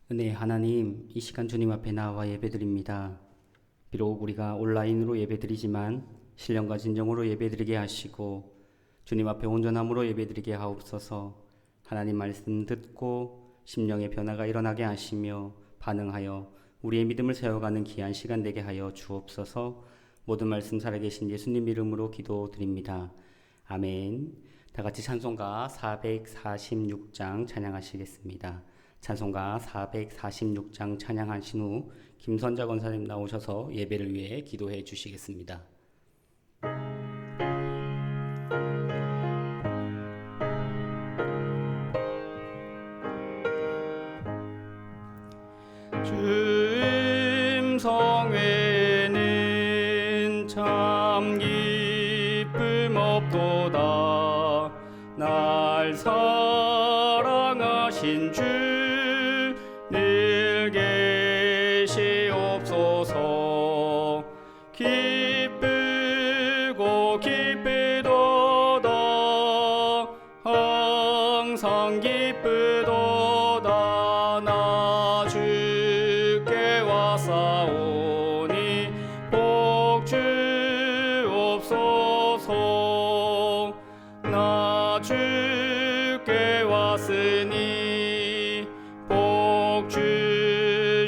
은혜의 하나님, 이 시간 주님 앞에 나와 예배드립니다. 비록 우리가 온라인으로 예배드리지만 신령과 진정으로 예배드리게 하시고 주님 앞에 온전함으로 예배드리게 하옵소서. 하나님 말씀 듣고 심령의 변화가 일어나게 하시며 반응하여 우리의 믿음을 세워가는 귀한 시간 되게 하여 주옵소서. 모든 말씀 살아계신 예수님 이름으로 기도드립니다. 아멘. 다 같이 찬송가 446장 찬양하시겠습니다. 찬송가 446장 찬양하신 후 김선자 권사님 나오셔서 예배를 위해 기도해 주시겠습니다. 주님 성회는 참 기쁨 없도다. 날 사랑하신 주 늘 계시옵소서. 기쁘고 기쁘도다. 항상 기쁘도다. 나 주께 왔사오니 복 주옵소서. 나 주께 왔으니 복 주시옵소서.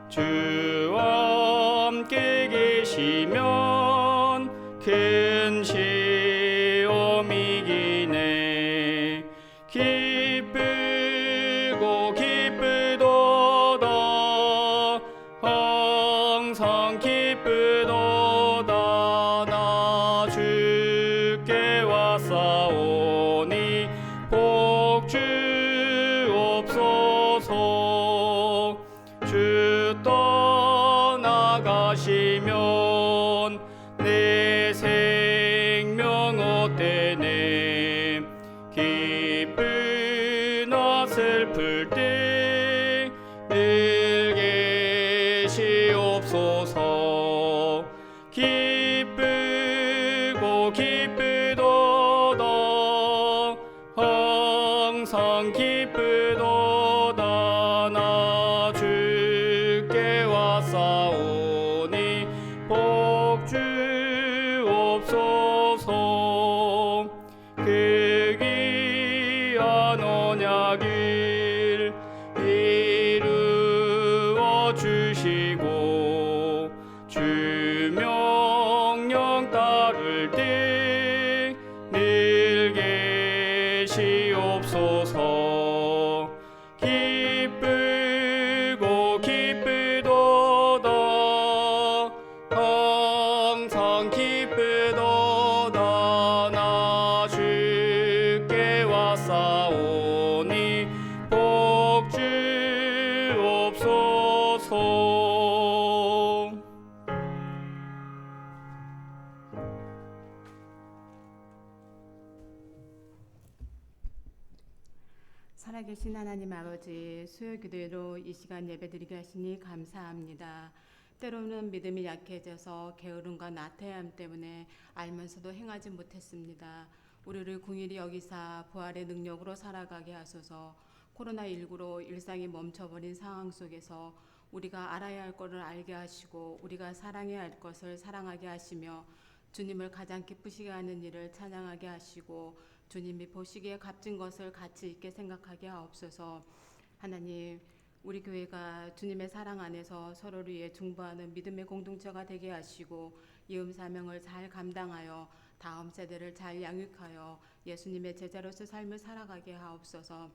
주와 함께 계시면 큰 시험이 이기네. 기쁘고 기쁘도다. 항상 기쁘도다. 나 주께 왔사오니 복 주옵소서. 주 떠나가시면 내 생명 헛되네. 기쁘나 슬플 때 늘 계시옵소서. 기쁘고 기쁘도다. 항상 기쁘도다. 나 주께 왔사오니 복 주옵소서. 그 귀한 언약을 이루어 주시고 주 명령 따를 때 늘 계시옵소서. 기쁘고 기쁘도다. 항상 기쁘도다. 나 주께 왔사오니 복 주옵소서. 살아계신 하나님 아버지, 수요 기도회로 이 시간 예배드리게 하시니 감사합니다. 때로는 믿음이 약해져서 게으름과 나태함 때문에 알면서도 행하지 못했습니다. 우리를 긍휼히 여기사 부활의 능력으로 살아가게 하소서. 코로나19로 일상이 멈춰버린 상황 속에서 우리가 알아야 할 것을 알게 하시고 우리가 사랑해야 할 것을 사랑하게 하시며 주님을 가장 기쁘시게 하는 일을 찬양하게 하시고 주님이 보시기에 값진 것을 가치 있게 생각하게 하옵소서. 하나님, 우리 교회가 주님의 사랑 안에서 서로를 위해 중보하는 믿음의 공동체가 되게 하시고 이음 사명을 잘 감당하여 다음 세대를 잘 양육하여 예수님의 제자로서 삶을 살아가게 하옵소서.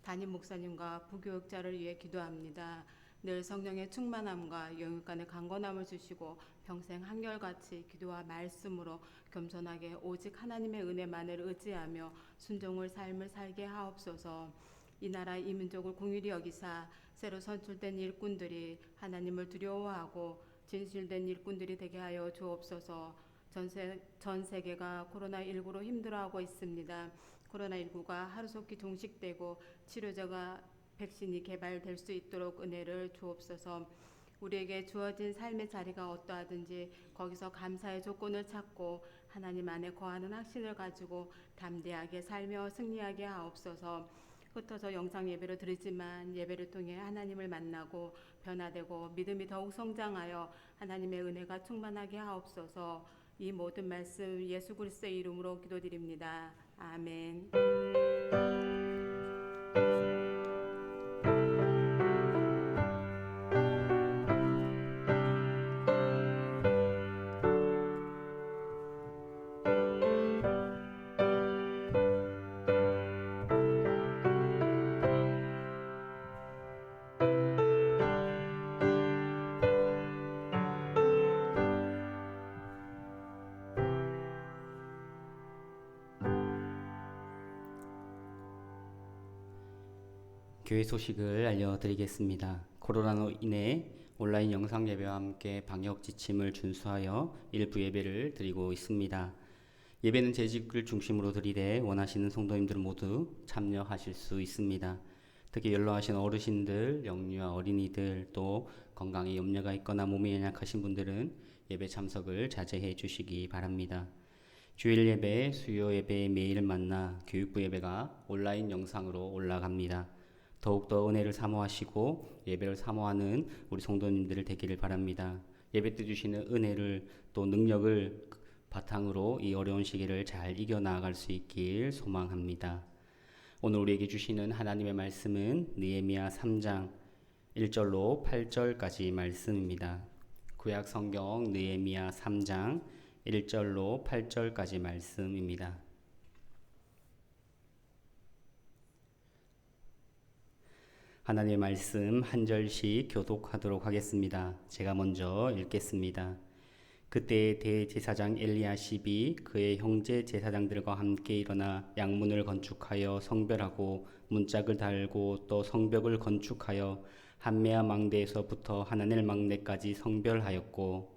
담임 목사님과 부교육자를 위해 기도합니다. 늘 성령의 충만함과 영육 간의 강건함을 주시고 평생 한결같이 기도와 말씀으로 겸손하게 오직 하나님의 은혜만을 의지하며 순종을 삶을 살게 하옵소서. 이 나라 이 민족을 긍휼히 여기사 새로 선출된 일꾼들이 하나님을 두려워하고 진실된 일꾼들이 되게 하여 주옵소서. 전 세계가 코로나19로 힘들어하고 있습니다. 코로나19가 하루속히 종식되고 치료제가 백신이 개발될 수 있도록 은혜를 주옵소서. 우리에게 주어진 삶의 자리가 어떠하든지 거기서 감사의 조건을 찾고 하나님 안에 거하는 확신을 가지고 담대하게 살며 승리하게 하옵소서. 흩어져 영상 예배로 드리지만 예배를 통해 하나님을 만나고 변화되고 믿음이 더욱 성장하여 하나님의 은혜가 충만하게 하옵소서. 이 모든 말씀 예수 그리스도의 이름으로 기도드립니다. 아멘. 교회 소식을 알려드리겠습니다. 코로나로 인해 온라인 영상 예배와 함께 방역 지침을 준수하여 일부 예배를 드리고 있습니다. 예배는 재직을 중심으로 드리되 원하시는 성도님들 모두 참여하실 수 있습니다. 특히 연로하신 어르신들, 영유아 어린이들, 또 건강에 염려가 있거나 몸이 연약하신 분들은 예배 참석을 자제해 주시기 바랍니다. 주일 예배, 수요 예배 매일 만나 교육부 예배가 온라인 영상으로 올라갑니다. 더욱더 은혜를 사모하시고 예배를 사모하는 우리 성도님들 되기를 바랍니다. 예배 때 주시는 은혜를 또 능력을 바탕으로 이 어려운 시기를 잘 이겨나갈 수 있길 소망합니다. 오늘 우리에게 주시는 하나님의 말씀은 느헤미야 3장 1절로 8절까지 말씀입니다. 구약 성경 느헤미야 3장 1절로 8절까지 말씀입니다. 하나님의 말씀 한 절씩 교독하도록 하겠습니다. 제가 먼저 읽겠습니다. 그때 대제사장 엘리야십이 그의 형제 제사장들과 함께 일어나 양문을 건축하여 성별하고 문짝을 달고 또 성벽을 건축하여 한메아 망대에서부터 하나넬 망대까지 성별하였고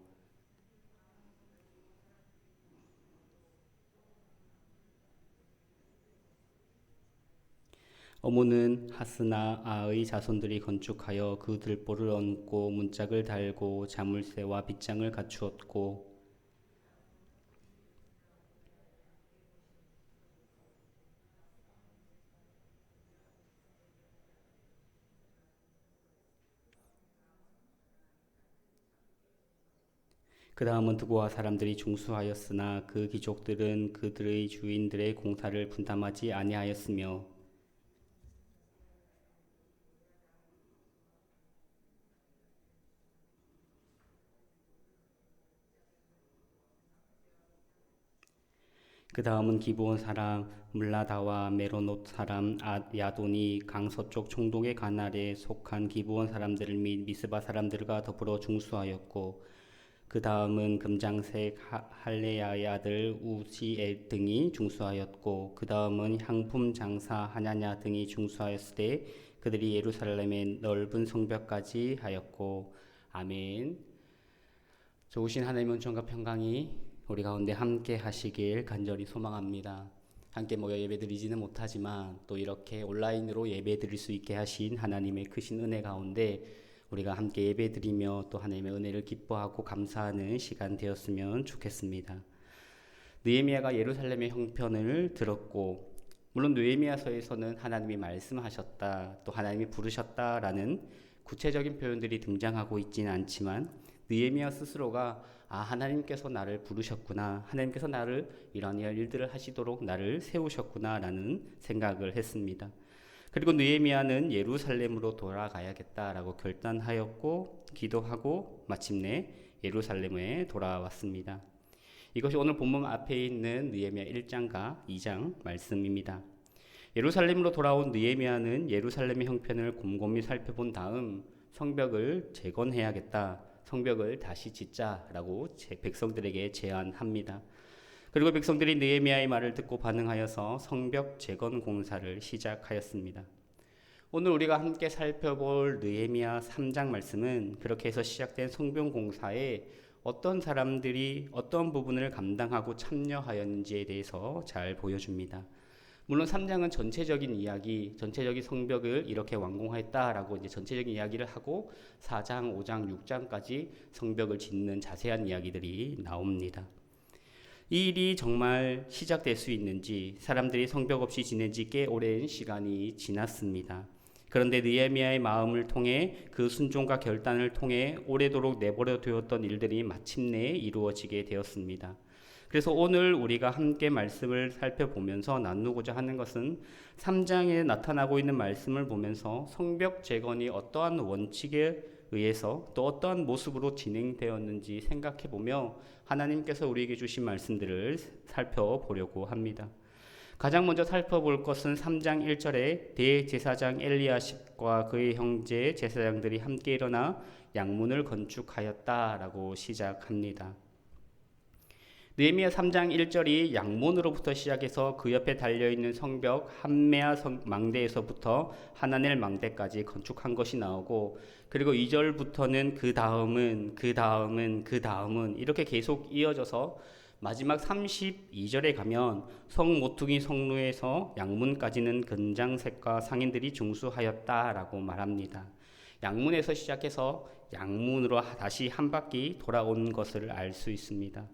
어무는 하스나아의 자손들이 건축하여 그 들보를 얹고 문짝을 달고 자물쇠와 빗장을 갖추었고 그 다음은 드고아 사람들이 중수하였으나 그 귀족들은 그들의 주인들의 공사를 분담하지 아니하였으며 그 다음은 기브온 사람 물라다와 메로노트 사람 야돈이 강서쪽 총독의 관할에 속한 기브온 사람들 및 미스바 사람들과 더불어 중수하였고 그 다음은 금장색 할레야의 아들 우시엘 등이 중수하였고 그 다음은 향품 장사 하냐냐 등이 중수하였으되 그들이 예루살렘의 넓은 성벽까지 하였고 아멘. 좋으신 하나님의 은총과 평강이 우리 가운데 함께 하시길 간절히 소망합니다. 함께 모여 예배드리지는 못하지만 또 이렇게 온라인으로 예배드릴 수 있게 하신 하나님의 크신 은혜 가운데 우리가 함께 예배드리며 또 하나님의 은혜를 기뻐하고 감사하는 시간 되었으면 좋겠습니다. 느헤미야가 예루살렘의 형편을 들었고 물론 느헤미야서에서는 하나님이 말씀하셨다 또 하나님이 부르셨다라는 구체적인 표현들이 등장하고 있지는 않지만 느헤미야 스스로가 하나님께서 나를 부르셨구나, 하나님께서 나를 이러한 일들을 하시도록 나를 세우셨구나 라는 생각을 했습니다. 그리고 느헤미야는 예루살렘으로 돌아가야겠다라고 결단하였고 기도하고 마침내 예루살렘에 돌아왔습니다. 이것이 오늘 본문 앞에 있는 느헤미야 1장과 2장 말씀입니다. 예루살렘으로 돌아온 느헤미야는 예루살렘의 형편을 곰곰이 살펴본 다음 성벽을 재건해야겠다, 성벽을 다시 짓자라고 백성들에게 제안합니다. 그리고 백성들이 느헤미야의 말을 듣고 반응하여서 성벽 재건 공사를 시작하였습니다. 오늘 우리가 함께 살펴볼 느헤미야 3장 말씀은 그렇게 해서 시작된 성벽 공사에 어떤 사람들이 어떤 부분을 감당하고 참여하였는지에 대해서 잘 보여줍니다. 물론 3장은 전체적인 이야기, 전체적인 성벽을 이렇게 완공했다라고 이제 전체적인 이야기를 하고 4장, 5장, 6장까지 성벽을 짓는 자세한 이야기들이 나옵니다. 이 일이 정말 시작될 수 있는지 사람들이 성벽 없이 지낸 지 꽤 오랜 시간이 지났습니다. 그런데 느헤미야의 마음을 통해 그 순종과 결단을 통해 오래도록 내버려 두었던 일들이 마침내 이루어지게 되었습니다. 그래서 오늘 우리가 함께 말씀을 살펴보면서 나누고자 하는 것은 3장에 나타나고 있는 말씀을 보면서 성벽 재건이 어떠한 원칙에 의해서 또 어떠한 모습으로 진행되었는지 생각해보며 하나님께서 우리에게 주신 말씀들을 살펴보려고 합니다. 가장 먼저 살펴볼 것은 3장 1절에 대제사장 엘리야십과 그의 형제 제사장들이 함께 일어나 양문을 건축하였다라고 시작합니다. 느헤미야 3장 1절이 양문으로부터 시작해서 그 옆에 달려있는 성벽 함메아 망대에서부터 하나넬 망대까지 건축한 것이 나오고, 그리고 2절부터는 그 다음은 이렇게 계속 이어져서 마지막 32절에 가면 성 모퉁이 성루에서 양문까지는 건장색과 상인들이 중수하였다라고 말합니다. 양문에서 시작해서 양문으로 다시 한 바퀴 돌아온 것을 알 수 있습니다.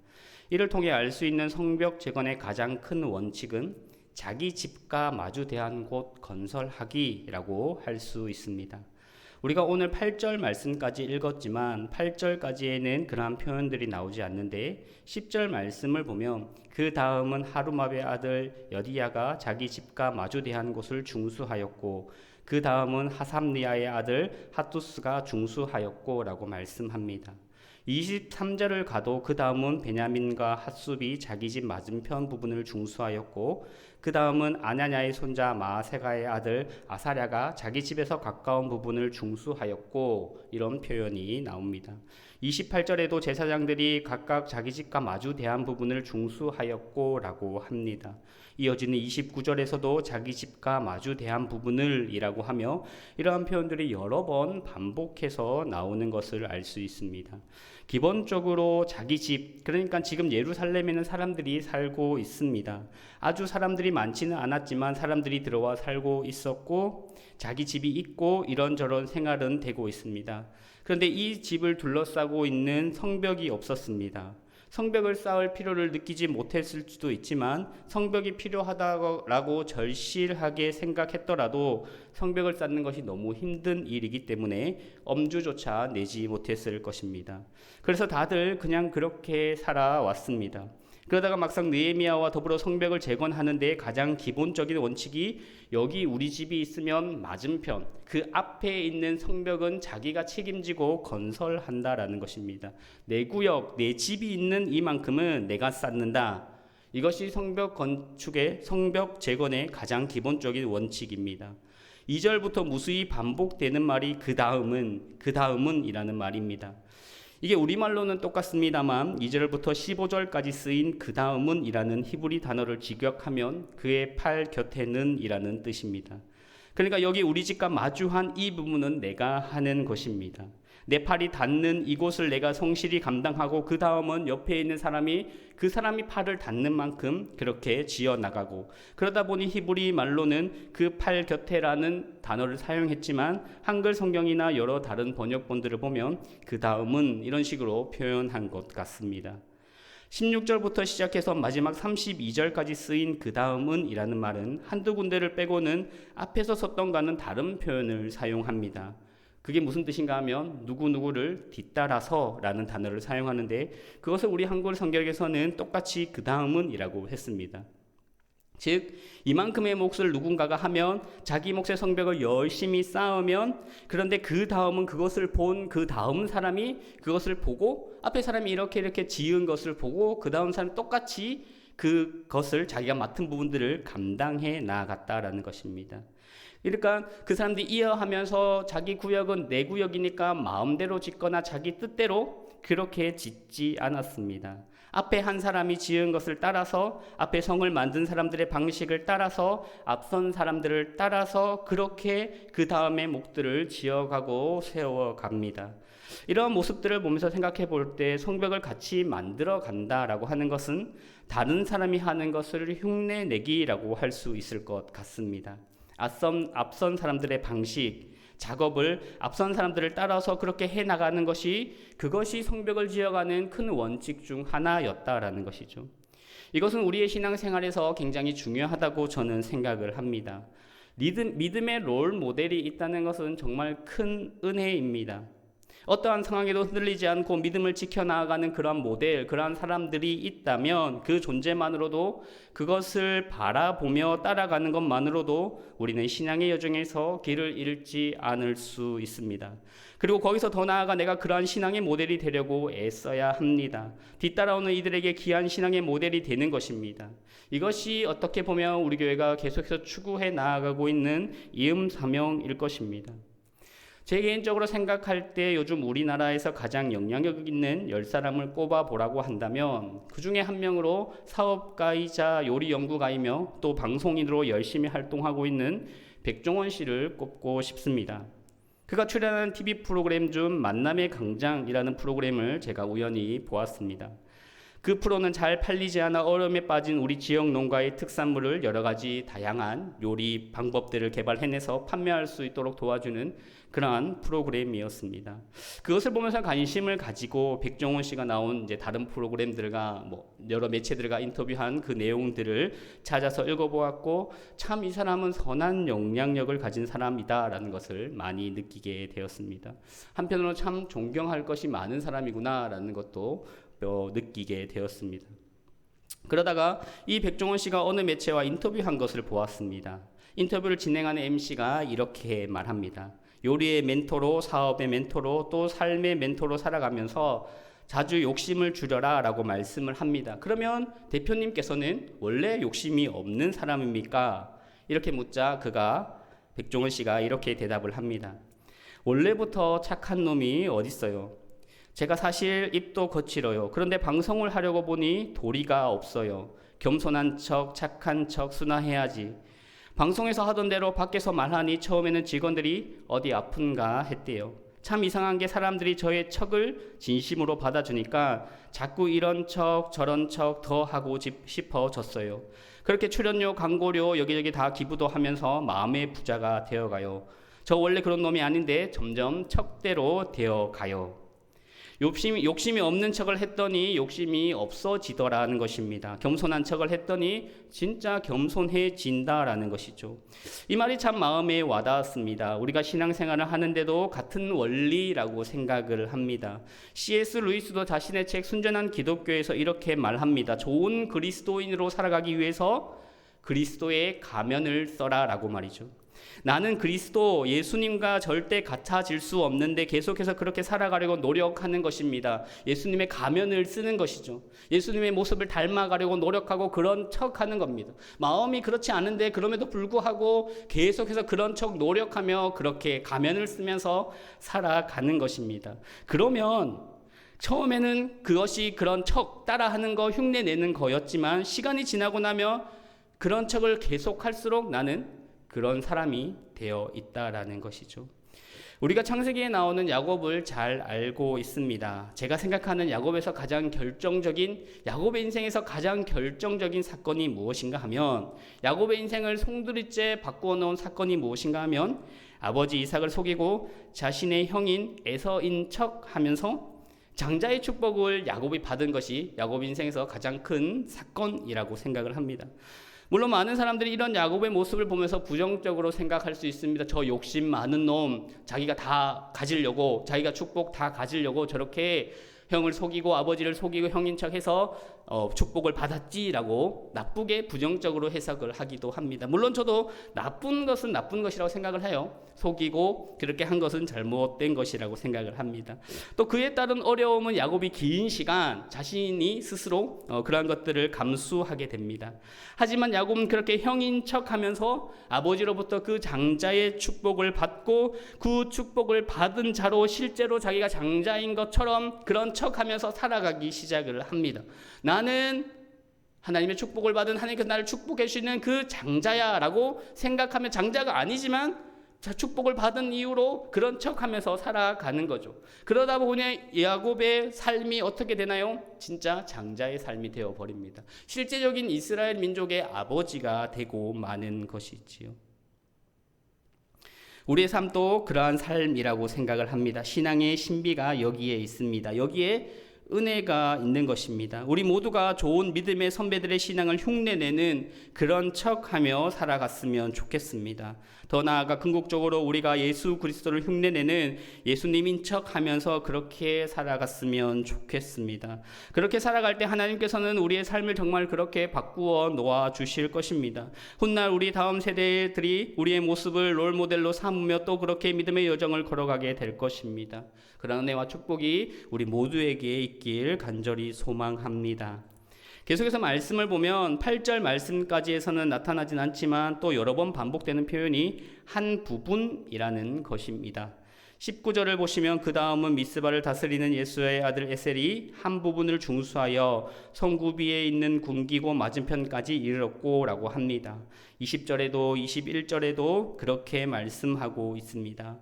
이를 통해 알 수 있는 성벽 재건의 가장 큰 원칙은 자기 집과 마주대한 곳 건설하기라고 할 수 있습니다. 우리가 오늘 8절 말씀까지 읽었지만 8절까지에는 그러한 표현들이 나오지 않는데 10절 말씀을 보면 그 다음은 하루마베 아들 여디야가 자기 집과 마주대한 곳을 중수하였고 그 다음은 하삼리아의 아들 핫두스가 중수하였고 라고 말씀합니다. 23절을 가도 그 다음은 베냐민과 핫숲이 자기 집 맞은편 부분을 중수하였고 그 다음은 아냐냐의 손자 마아세가의 아들 아사랴가 자기 집에서 가까운 부분을 중수하였고 이런 표현이 나옵니다. 28절에도 제사장들이 각각 자기 집과 마주 대한 부분을 중수하였고 라고 합니다. 이어지는 29절에서도 자기 집과 마주 대한 부분을 이라고 하며 이러한 표현들이 여러 번 반복해서 나오는 것을 알 수 있습니다. 기본적으로 자기 집, 그러니까 지금 예루살렘에는 사람들이 살고 있습니다. 아주 사람들이 많지는 않았지만 사람들이 들어와 살고 있었고 자기 집이 있고 이런저런 생활은 되고 있습니다. 그런데 이 집을 둘러싸고 있는 성벽이 없었습니다. 성벽을 쌓을 필요를 느끼지 못했을 수도 있지만 성벽이 필요하다고 절실하게 생각했더라도 성벽을 쌓는 것이 너무 힘든 일이기 때문에 엄주조차 내지 못했을 것입니다. 그래서 다들 그냥 그렇게 살아왔습니다. 그러다가 막상 느헤미야와 더불어 성벽을 재건하는데 가장 기본적인 원칙이 여기 우리 집이 있으면 맞은편 그 앞에 있는 성벽은 자기가 책임지고 건설한다라는 것입니다. 내 구역, 내 집이 있는 이만큼은 내가 쌓는다. 이것이 성벽 건축의 성벽 재건의 가장 기본적인 원칙입니다. 2절부터 무수히 반복되는 말이 그 다음은 이라는 말입니다. 이게 우리말로는 똑같습니다만 2절부터 15절까지 쓰인 그 다음은 이라는 히브리 단어를 직역하면 그의 팔 곁에는 이라는 뜻입니다. 그러니까 여기 우리 집과 마주한 이 부분은 내가 하는 것입니다. 내 팔이 닿는 이곳을 내가 성실히 감당하고 그 다음은 옆에 있는 사람이 그 사람이 팔을 닿는 만큼 그렇게 지어나가고, 그러다 보니 히브리 말로는 그 팔 곁에라는 단어를 사용했지만 한글 성경이나 여러 다른 번역본들을 보면 그 다음은 이런 식으로 표현한 것 같습니다. 16절부터 시작해서 마지막 32절까지 쓰인 그 다음은 이라는 말은 한두 군데를 빼고는 앞에서 썼던과는 다른 표현을 사용합니다. 그게 무슨 뜻인가 하면 누구누구를 뒤따라서 라는 단어를 사용하는데 그것을 우리 한글 성경에서는 똑같이 그 다음은 이라고 했습니다. 즉 이만큼의 몫을 누군가가 하면 자기 몫의 성벽을 열심히 쌓으면, 그런데 그 다음은 그것을 본 그 다음 사람이 그것을 보고 앞에 사람이 이렇게 지은 것을 보고 그 다음 사람이 똑같이 그것을 자기가 맡은 부분들을 감당해 나아갔다라는 것입니다. 그러니까 그 사람들이 이어하면서 자기 구역은 내 구역이니까 마음대로 짓거나 자기 뜻대로 그렇게 짓지 않았습니다. 앞에 한 사람이 지은 것을 따라서, 앞에 성을 만든 사람들의 방식을 따라서, 앞선 사람들을 따라서 그렇게 그 다음에 목들을 지어가고 세워갑니다. 이러한 모습들을 보면서 생각해 볼 때 성벽을 같이 만들어 간다라고 하는 것은 다른 사람이 하는 것을 흉내내기라고 할 수 있을 것 같습니다. 앞선 사람들의 방식, 작업을 앞선 사람들을 따라서 그렇게 해나가는 것이, 그것이 성벽을 지어가는 큰 원칙 중 하나였다라는 것이죠. 이것은 우리의 신앙생활에서 굉장히 중요하다고 저는 생각을 합니다. 믿음의 롤 모델이 있다는 것은 정말 큰 은혜입니다. 어떠한 상황에도 흔들리지 않고 믿음을 지켜나가는 그러한 모델, 그러한 사람들이 있다면 그 존재만으로도, 그것을 바라보며 따라가는 것만으로도 우리는 신앙의 여정에서 길을 잃지 않을 수 있습니다. 그리고 거기서 더 나아가 내가 그러한 신앙의 모델이 되려고 애써야 합니다. 뒤따라오는 이들에게 귀한 신앙의 모델이 되는 것입니다. 이것이 어떻게 보면 우리 교회가 계속해서 추구해 나아가고 있는 이음 사명일 것입니다. 제 개인적으로 생각할 때 요즘 우리나라에서 가장 영향력 있는 10사람을 꼽아보라고 한다면 그 중에 한 명으로 사업가이자 요리 연구가이며 또 방송인으로 열심히 활동하고 있는 백종원 씨를 꼽고 싶습니다. 그가 출연하는 TV 프로그램 중 만남의 광장이라는 프로그램을 제가 우연히 보았습니다. 그 프로는 잘 팔리지 않아 어려움에 빠진 우리 지역 농가의 특산물을 여러 가지 다양한 요리 방법들을 개발해내서 판매할 수 있도록 도와주는 그러한 프로그램이었습니다. 그것을 보면서 관심을 가지고 백종원 씨가 나온 이제 다른 프로그램들과 여러 매체들과 인터뷰한 그 내용들을 찾아서 읽어보았고, 참 이 사람은 선한 영향력을 가진 사람이다라는 것을 많이 느끼게 되었습니다. 한편으로 참 존경할 것이 많은 사람이구나라는 것도 느끼게 되었습니다. 그러다가 이 백종원 씨가 어느 매체와 인터뷰한 것을 보았습니다. 인터뷰를 진행하는 MC가 이렇게 말합니다. 요리의 멘토로, 사업의 멘토로, 또 삶의 멘토로 살아가면서 자주 욕심을 줄여라 라고 말씀을 합니다. 그러면 대표님께서는 원래 욕심이 없는 사람입니까? 이렇게 묻자 백종원 씨가 이렇게 대답을 합니다. 원래부터 착한 놈이 어딨어요. 제가 사실 입도 거칠어요. 그런데 방송을 하려고 보니 도리가 없어요. 겸손한 척, 착한 척, 순화해야지. 방송에서 하던 대로 밖에서 말하니 처음에는 직원들이 어디 아픈가 했대요. 참 이상한 게 사람들이 저의 척을 진심으로 받아주니까 자꾸 이런 척 저런 척 더 하고 싶어졌어요. 그렇게 출연료, 광고료 여기저기 다 기부도 하면서 마음의 부자가 되어가요. 저 원래 그런 놈이 아닌데 점점 척대로 되어가요. 욕심이 없는 척을 했더니 욕심이 없어지더라는 것입니다. 겸손한 척을 했더니 진짜 겸손해진다라는 것이죠. 이 말이 참 마음에 와닿았습니다. 우리가 신앙생활을 하는데도 같은 원리라고 생각을 합니다. C.S. 루이스도 자신의 책 순전한 기독교에서 이렇게 말합니다. 좋은 그리스도인으로 살아가기 위해서 그리스도의 가면을 써라 라고 말이죠. 나는 그리스도 예수님과 절대 같아질 수 없는데 계속해서 그렇게 살아가려고 노력하는 것입니다. 예수님의 가면을 쓰는 것이죠. 예수님의 모습을 닮아가려고 노력하고 그런 척하는 겁니다. 마음이 그렇지 않은데 그럼에도 불구하고 계속해서 그런 척 노력하며 그렇게 가면을 쓰면서 살아가는 것입니다. 그러면 처음에는 그것이 그런 척 따라하는 거, 흉내내는 거였지만 시간이 지나고 나면 그런 척을 계속할수록 나는 그런 사람이 되어 있다라는 것이죠. 우리가 창세기에 나오는 야곱을 잘 알고 있습니다. 제가 생각하는 야곱의 인생에서 가장 결정적인 사건이 무엇인가 하면, 야곱의 인생을 송두리째 바꾸어 놓은 사건이 무엇인가 하면, 아버지 이삭을 속이고 자신의 형인 에서인 척 하면서 장자의 축복을 야곱이 받은 것이 야곱 인생에서 가장 큰 사건이라고 생각을 합니다. 물론 많은 사람들이 이런 야곱의 모습을 보면서 부정적으로 생각할 수 있습니다. 저 욕심 많은 놈, 자기가 다 가지려고, 자기가 축복 다 가지려고 저렇게 형을 속이고 아버지를 속이고 형인 척해서 축복을 받았지라고 나쁘게 부정적으로 해석을 하기도 합니다. 물론 저도 나쁜 것은 나쁜 것이라고 생각을 해요. 속이고 그렇게 한 것은 잘못된 것이라고 생각을 합니다. 또 그에 따른 어려움은 야곱이 긴 시간 자신이 스스로 그러한 것들을 감수하게 됩니다. 하지만 야곱은 그렇게 형인 척하면서 아버지로부터 그 장자의 축복을 받고 그 축복을 받은 자로 실제로 자기가 장자인 것처럼 그런 척하면서 살아가기 시작을 합니다. 나는 하나님의 축복을 받은 하나님께서 나를 축복해 주시는 그 장자야 라고 생각하면 장자가 아니지만 축복을 받은 이유로 그런 척하면서 살아가는 거죠. 그러다 보니 야곱의 삶이 어떻게 되나요? 진짜 장자의 삶이 되어버립니다. 실제적인 이스라엘 민족의 아버지가 되고 마는 것이지요. 우리의 삶도 그러한 삶이라고 생각을 합니다. 신앙의 신비가 여기에 있습니다. 여기에 은혜가 있는 것입니다. 우리 모두가 좋은 믿음의 선배들의 신앙을 흉내내는 그런 척하며 살아갔으면 좋겠습니다. 더 나아가 궁극적으로 우리가 예수 그리스도를 흉내내는 예수님인 척하면서 그렇게 살아갔으면 좋겠습니다. 그렇게 살아갈 때 하나님께서는 우리의 삶을 정말 그렇게 바꾸어 놓아 주실 것입니다. 훗날 우리 다음 세대들이 우리의 모습을 롤모델로 삼으며 또 그렇게 믿음의 여정을 걸어가게 될 것입니다. 그런 은혜와 축복이 우리 모두에게 있길 간절히 소망합니다. 계속해서 말씀을 보면 8절 말씀까지에서는 나타나진 않지만 또 여러 번 반복되는 표현이 한 부분이라는 것입니다. 19절을 보시면 그 다음은 미스바를 다스리는 예수의 아들 에셀이 한 부분을 중수하여 성구비에 있는 굶기고 맞은편까지 이르렀고 라고 합니다. 20절에도 21절에도 그렇게 말씀하고 있습니다.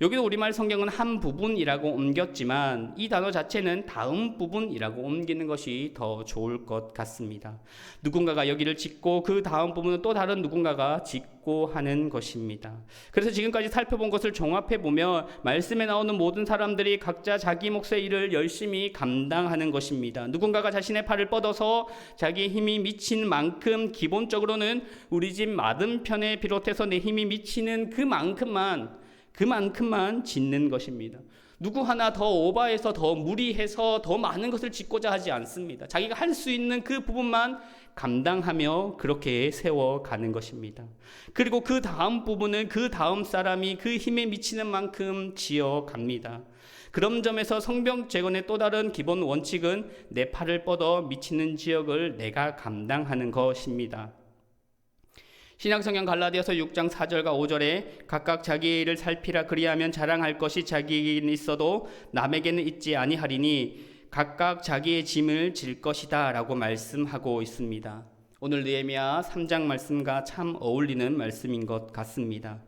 여기도 우리말 성경은 한 부분이라고 옮겼지만 이 단어 자체는 다음 부분이라고 옮기는 것이 더 좋을 것 같습니다. 누군가가 여기를 짓고 그 다음 부분은 또 다른 누군가가 짓고 하는 것입니다. 그래서 지금까지 살펴본 것을 종합해 보면 말씀에 나오는 모든 사람들이 각자 자기 몫의 일을 열심히 감당하는 것입니다. 누군가가 자신의 팔을 뻗어서 자기 힘이 미친 만큼 기본적으로는 우리 집 맞은편에 비롯해서 내 힘이 미치는 그만큼만 짓는 것입니다. 누구 하나 더 오버해서 더 무리해서 더 많은 것을 짓고자 하지 않습니다. 자기가 할 수 있는 그 부분만 감당하며 그렇게 세워가는 것입니다. 그리고 그 다음 부분은 그 다음 사람이 그 힘에 미치는 만큼 지어갑니다. 그런 점에서 성벽 재건의 또 다른 기본 원칙은 내 팔을 뻗어 미치는 지역을 내가 감당하는 것입니다. 신약성경 갈라디아서 6장 4절과 5절에 각각 자기의 일을 살피라 그리하면 자랑할 것이 자기에게는 있어도 남에게는 있지 아니하리니 각각 자기의 짐을 질 것이다 라고 말씀하고 있습니다. 오늘 느헤미야 3장 말씀과 참 어울리는 말씀인 것 같습니다.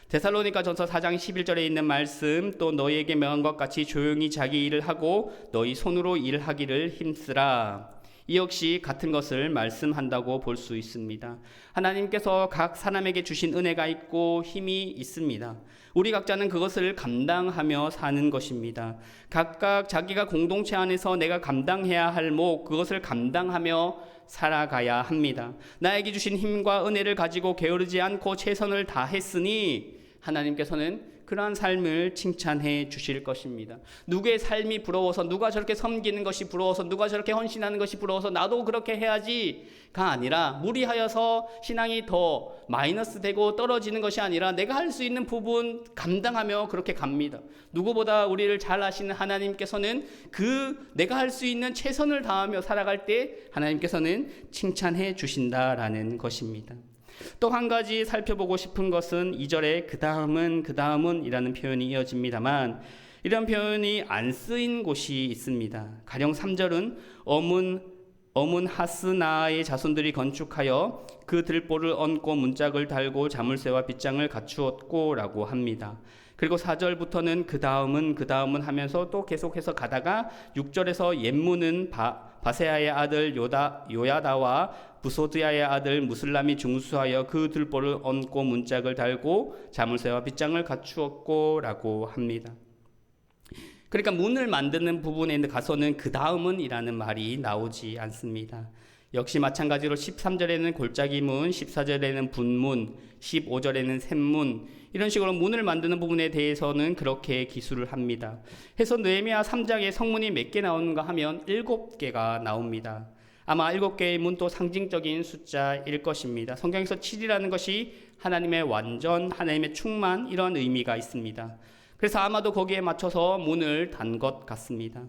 데살로니가 전서 4장 11절에 있는 말씀 또 너희에게 명한 것 같이 조용히 자기 일을 하고 너희 손으로 일하기를 힘쓰라. 이 역시 같은 것을 말씀한다고 볼 수 있습니다. 하나님께서 각 사람에게 주신 은혜가 있고 힘이 있습니다. 우리 각자는 그것을 감당하며 사는 것입니다. 각각 자기가 공동체 안에서 내가 감당해야 할 몫, 그것을 감당하며 살아가야 합니다. 나에게 주신 힘과 은혜를 가지고 게으르지 않고 최선을 다했으니 하나님께서는 그러한 삶을 칭찬해 주실 것입니다. 누구의 삶이 부러워서, 누가 저렇게 섬기는 것이 부러워서, 누가 저렇게 헌신하는 것이 부러워서 나도 그렇게 해야지가 아니라 무리하여서 신앙이 더 마이너스 되고 떨어지는 것이 아니라 내가 할 수 있는 부분 감당하며 그렇게 갑니다. 누구보다 우리를 잘 아시는 하나님께서는 그 내가 할 수 있는 최선을 다하며 살아갈 때 하나님께서는 칭찬해 주신다라는 것입니다. 또 한 가지 살펴보고 싶은 것은 2절에 그 다음은 이라는 표현이 이어집니다만 이런 표현이 안 쓰인 곳이 있습니다. 가령 3절은 어문 하스나의 자손들이 건축하여 그 들보를 얹고 문짝을 달고 자물쇠와 빗장을 갖추었고 라고 합니다. 그리고 4절부터는 그 다음은 하면서 또 계속해서 가다가 6절에서 옛문은 바세아의 아들 요야다와 부소드야의 아들 무슬람이 중수하여 그 들보를 얹고 문짝을 달고 자물쇠와 빗장을 갖추었고 라고 합니다. 그러니까 문을 만드는 부분에 가서는 그 다음은 이라는 말이 나오지 않습니다. 역시 마찬가지로 13절에는 골짜기 문, 14절에는 분문, 15절에는 샘문, 이런 식으로 문을 만드는 부분에 대해서는 그렇게 기술을 합니다. 해서 느헤미야 3장에 성문이 몇 개 나오는가 하면 7개가 나옵니다. 아마 7개의 문도 상징적인 숫자일 것입니다. 성경에서 7이라는 것이 하나님의 완전, 하나님의 충만, 이런 의미가 있습니다. 그래서 아마도 거기에 맞춰서 문을 단 것 같습니다.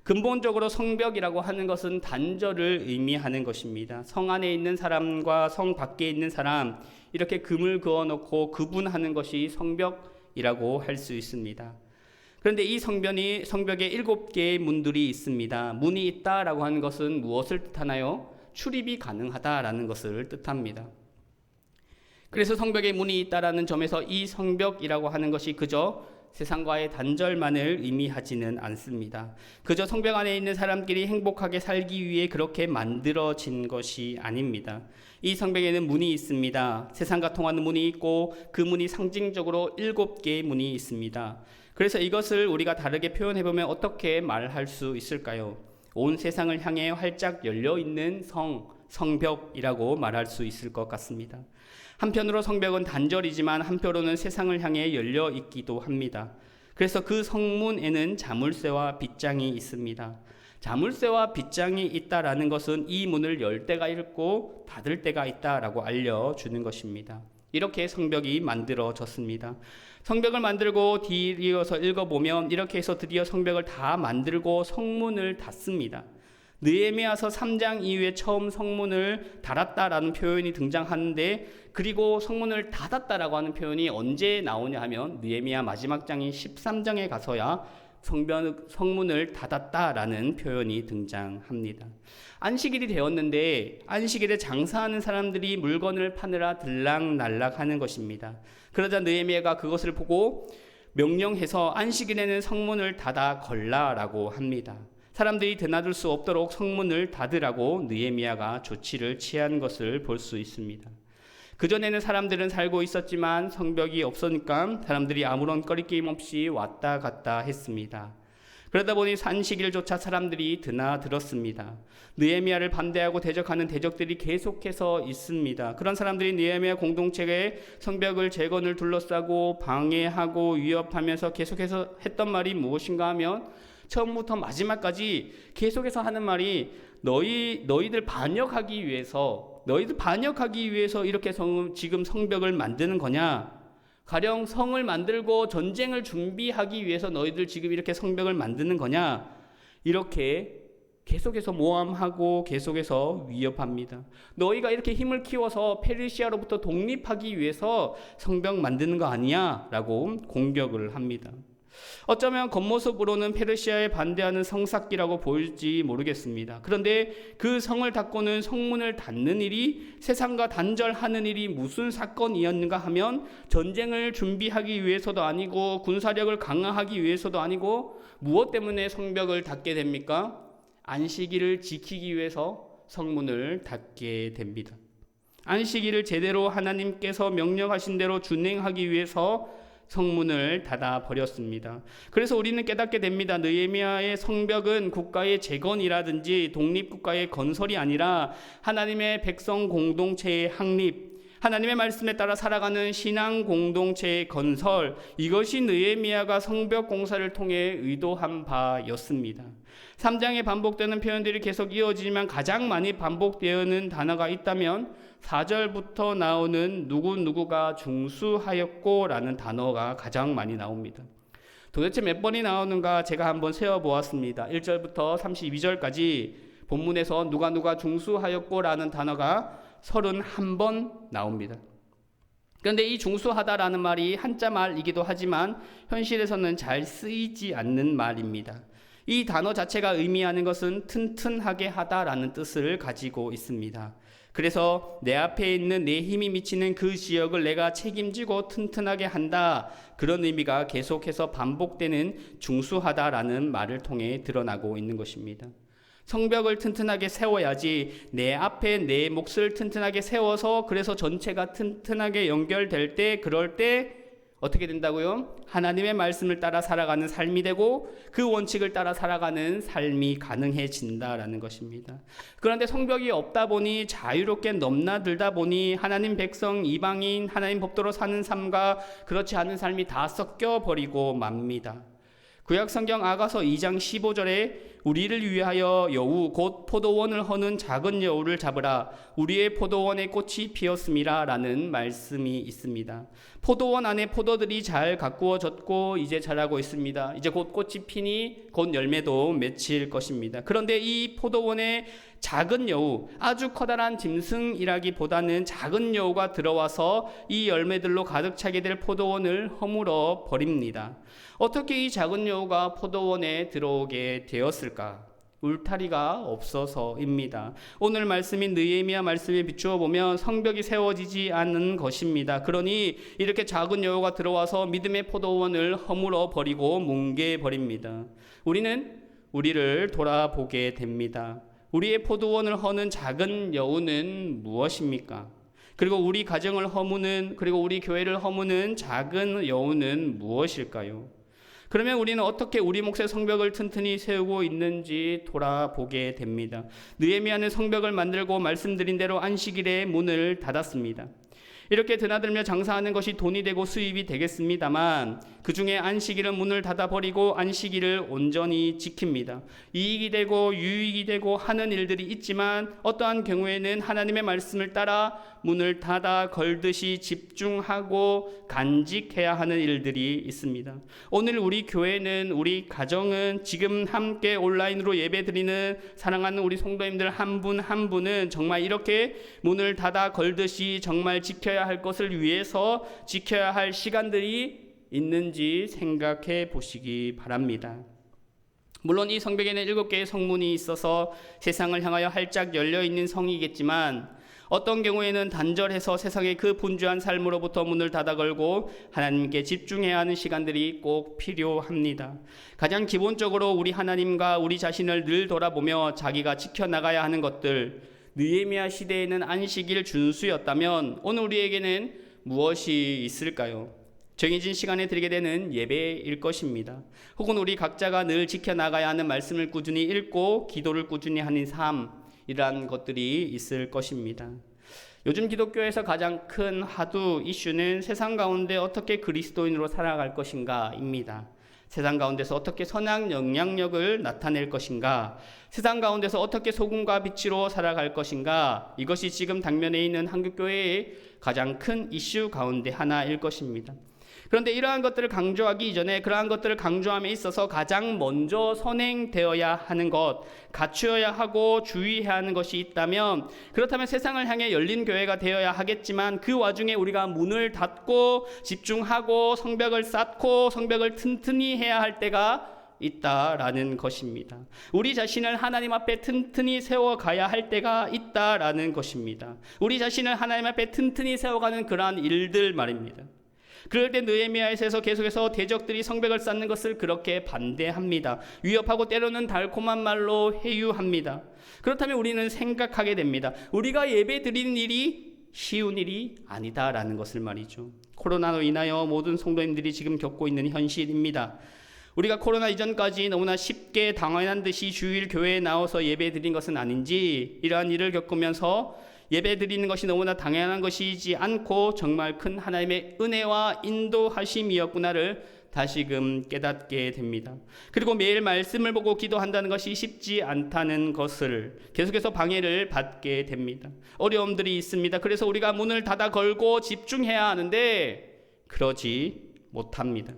근본적으로 성벽이라고 하는 것은 단절을 의미하는 것입니다. 성 안에 있는 사람과 성 밖에 있는 사람, 이렇게 금을 그어놓고 구분하는 것이 성벽이라고 할 수 있습니다. 그런데 이 성벽에 7개의 문들이 있습니다. 문이 있다라고 하는 것은 무엇을 뜻하나요? 출입이 가능하다라는 것을 뜻합니다. 그래서 성벽에 문이 있다라는 점에서 이 성벽이라고 하는 것이 그저 세상과의 단절만을 의미하지는 않습니다. 그저 성벽 안에 있는 사람끼리 행복하게 살기 위해 그렇게 만들어진 것이 아닙니다. 이 성벽에는 문이 있습니다. 세상과 통하는 문이 있고 그 문이 상징적으로 7개의 문이 있습니다. 그래서 이것을 우리가 다르게 표현해보면 어떻게 말할 수 있을까요? 온 세상을 향해 활짝 열려있는 성벽이라고 말할 수 있을 것 같습니다. 한편으로 성벽은 단절이지만 한편으로는 세상을 향해 열려 있기도 합니다. 그래서 그 성문에는 자물쇠와 빗장이 있습니다. 자물쇠와 빗장이 있다라는 것은 이 문을 열 때가 있고 닫을 때가 있다라고 알려주는 것입니다. 이렇게 성벽이 만들어졌습니다. 성벽을 만들고 뒤이어서 읽어보면 이렇게 해서 드디어 성벽을 다 만들고 성문을 닫습니다. 느헤미야서 3장 이후에 처음 성문을 닫았다라는 표현이 등장하는데, 그리고 성문을 닫았다라고 하는 표현이 언제 나오냐 하면 느헤미야 마지막 장인 13장에 가서야 성문을 닫았다라는 표현이 등장합니다. 안식일이 되었는데 안식일에 장사하는 사람들이 물건을 파느라 들락날락하는 것입니다. 그러자 느헤미야가 그것을 보고 명령해서 안식일에는 성문을 닫아 걸라라고 합니다. 사람들이 드나들 수 없도록 성문을 닫으라고 느헤미야가 조치를 취한 것을 볼 수 있습니다. 그전에는 사람들은 살고 있었지만 성벽이 없으니까 사람들이 아무런 꺼리낌 없이 왔다 갔다 했습니다. 그러다 보니 안식일조차 사람들이 드나들었습니다. 느헤미야를 반대하고 대적하는 대적들이 계속해서 있습니다. 그런 사람들이 느헤미야 공동체의 성벽을 재건을 둘러싸고 방해하고 위협하면서 계속해서 했던 말이 무엇인가 하면, 처음부터 마지막까지 계속해서 하는 말이 너희들 반역하기 위해서 이렇게 지금 성벽을 만드는 거냐? 가령 성을 만들고 전쟁을 준비하기 위해서 너희들 지금 이렇게 성벽을 만드는 거냐? 이렇게 계속해서 모함하고 계속해서 위협합니다. 너희가 이렇게 힘을 키워서 페르시아로부터 독립하기 위해서 성벽 만드는 거 아니야? 라고 공격을 합니다. 어쩌면 겉모습으로는 페르시아에 반대하는 성삭기라고 보일지 모르겠습니다. 그런데 그 성을 닫고는 성문을 닫는 일이, 세상과 단절하는 일이 무슨 사건이었는가 하면 전쟁을 준비하기 위해서도 아니고 군사력을 강화하기 위해서도 아니고 무엇 때문에 성벽을 닫게 됩니까? 안식일을 지키기 위해서 성문을 닫게 됩니다. 안식일을 제대로 하나님께서 명령하신 대로 준행하기 위해서 성문을 닫아 버렸습니다. 그래서 우리는 깨닫게 됩니다. 느헤미야의 성벽은 국가의 재건이라든지 독립국가의 건설이 아니라 하나님의 백성 공동체의 확립, 하나님의 말씀에 따라 살아가는 신앙 공동체의 건설, 이것이 느헤미야가 성벽 공사를 통해 의도한 바였습니다. 3장에 반복되는 표현들이 계속 이어지지만 가장 많이 반복되는 단어가 있다면 4절부터 나오는 누구누구가 중수하였고 라는 단어가 가장 많이 나옵니다. 도대체 몇 번이 나오는가 제가 한번 세어보았습니다. 1절부터 32절까지 본문에서 누가 중수하였고 라는 단어가 31번 나옵니다. 그런데 이 중수하다라는 말이 한자 말이기도 하지만 현실에서는 잘 쓰이지 않는 말입니다. 이 단어 자체가 의미하는 것은 튼튼하게 하다라는 뜻을 가지고 있습니다. 그래서 내 앞에 있는 내 힘이 미치는 그 지역을 내가 책임지고 튼튼하게 한다, 그런 의미가 계속해서 반복되는 중수하다라는 말을 통해 드러나고 있는 것입니다. 성벽을 튼튼하게 세워야지, 내 앞에 내 몫을 튼튼하게 세워서 그래서 전체가 튼튼하게 연결될 때, 그럴 때 어떻게 된다고요? 하나님의 말씀을 따라 살아가는 삶이 되고 그 원칙을 따라 살아가는 삶이 가능해진다라는 것입니다. 그런데 성벽이 없다 보니, 자유롭게 넘나들다 보니 하나님 백성, 이방인, 하나님 법도로 사는 삶과 그렇지 않은 삶이 다 섞여버리고 맙니다. 구약성경 아가서 2장 15절에 우리를 위하여 여우 곧 포도원을 허는 작은 여우를 잡으라, 우리의 포도원에 꽃이 피었음이라 라는 말씀이 있습니다. 포도원 안에 포도들이 잘 가꾸어졌고 이제 자라고 있습니다. 이제 곧 꽃이 피니 곧 열매도 맺힐 것입니다. 그런데 이 포도원에 작은 여우, 아주 커다란 짐승이라기보다는 작은 여우가 들어와서 이 열매들로 가득 차게 될 포도원을 허물어 버립니다. 어떻게 이 작은 여우가 포도원에 들어오게 되었을까? 울타리가 없어서입니다. 오늘 말씀인 느헤미야 말씀에 비추어 보면 성벽이 세워지지 않는 것입니다. 그러니 이렇게 작은 여우가 들어와서 믿음의 포도원을 허물어 버리고 뭉개 버립니다. 우리는 우리를 돌아보게 됩니다. 우리의 포도원을 허는 작은 여우는 무엇입니까? 그리고 우리 가정을 허무는, 그리고 우리 교회를 허무는 작은 여우는 무엇일까요? 그러면 우리는 어떻게 우리 몫의 성벽을 튼튼히 세우고 있는지 돌아보게 됩니다. 느헤미야는 성벽을 만들고 말씀드린 대로 안식일에 문을 닫았습니다. 이렇게 드나들며 장사하는 것이 돈이 되고 수입이 되겠습니다만 그 중에 안식일은 문을 닫아버리고 안식일을 온전히 지킵니다. 이익이 되고 유익이 되고 하는 일들이 있지만 어떠한 경우에는 하나님의 말씀을 따라 문을 닫아 걸듯이 집중하고 간직해야 하는 일들이 있습니다. 오늘 우리 교회는, 우리 가정은, 지금 함께 온라인으로 예배드리는 사랑하는 우리 성도님들 한 분 한 분은 정말 이렇게 문을 닫아 걸듯이 정말 지켜야 할 것을 위해서 지켜야 할 시간들이 있는지 생각해 보시기 바랍니다. 물론 이 성벽에는 7개의 성문이 있어서 세상을 향하여 활짝 열려있는 성이겠지만 어떤 경우에는 단절해서 세상의 그 분주한 삶으로부터 문을 닫아 걸고 하나님께 집중해야 하는 시간들이 꼭 필요합니다. 가장 기본적으로 우리 하나님과 우리 자신을 늘 돌아보며 자기가 지켜나가야 하는 것들, 느헤미야 시대에는 안식일 준수였다면 오늘 우리에게는 무엇이 있을까요? 정해진 시간에 드리게 되는 예배일 것입니다. 혹은 우리 각자가 늘 지켜나가야 하는 말씀을 꾸준히 읽고 기도를 꾸준히 하는 삶이란 것들이 있을 것입니다. 요즘 기독교에서 가장 큰 화두 이슈는 세상 가운데 어떻게 그리스도인으로 살아갈 것인가입니다. 세상 가운데서 어떻게 선한 영향력을 나타낼 것인가, 세상 가운데서 어떻게 소금과 빛으로 살아갈 것인가, 이것이 지금 당면에 있는 한국교회의 가장 큰 이슈 가운데 하나일 것입니다. 그런데 이러한 것들을 강조하기 이전에 그러한 것들을 강조함에 있어서 가장 먼저 선행되어야 하는 것, 갖추어야 하고 주의해야 하는 것이 있다면, 그렇다면 세상을 향해 열린 교회가 되어야 하겠지만 그 와중에 우리가 문을 닫고 집중하고 성벽을 쌓고 성벽을 튼튼히 해야 할 때가 있다라는 것입니다. 우리 자신을 하나님 앞에 튼튼히 세워가야 할 때가 있다라는 것입니다. 우리 자신을 하나님 앞에 튼튼히 세워가는 그러한 일들 말입니다. 그럴 때 느헤미야에서 계속해서 대적들이 성벽을 쌓는 것을 그렇게 반대합니다. 위협하고 때로는 달콤한 말로 회유합니다. 그렇다면 우리는 생각하게 됩니다. 우리가 예배 드리는 일이 쉬운 일이 아니다라는 것을 말이죠. 코로나로 인하여 모든 성도님들이 지금 겪고 있는 현실입니다. 우리가 코로나 이전까지 너무나 쉽게 당연한 듯이 주일 교회에 나와서 예배 드린 것은 아닌지, 이러한 일을 겪으면서 예배 드리는 것이 너무나 당연한 것이지 않고 정말 큰 하나님의 은혜와 인도하심이었구나를 다시금 깨닫게 됩니다. 그리고 매일 말씀을 보고 기도한다는 것이 쉽지 않다는 것을 계속해서 방해를 받게 됩니다. 어려움들이 있습니다. 그래서 우리가 문을 닫아 걸고 집중해야 하는데 그러지 못합니다.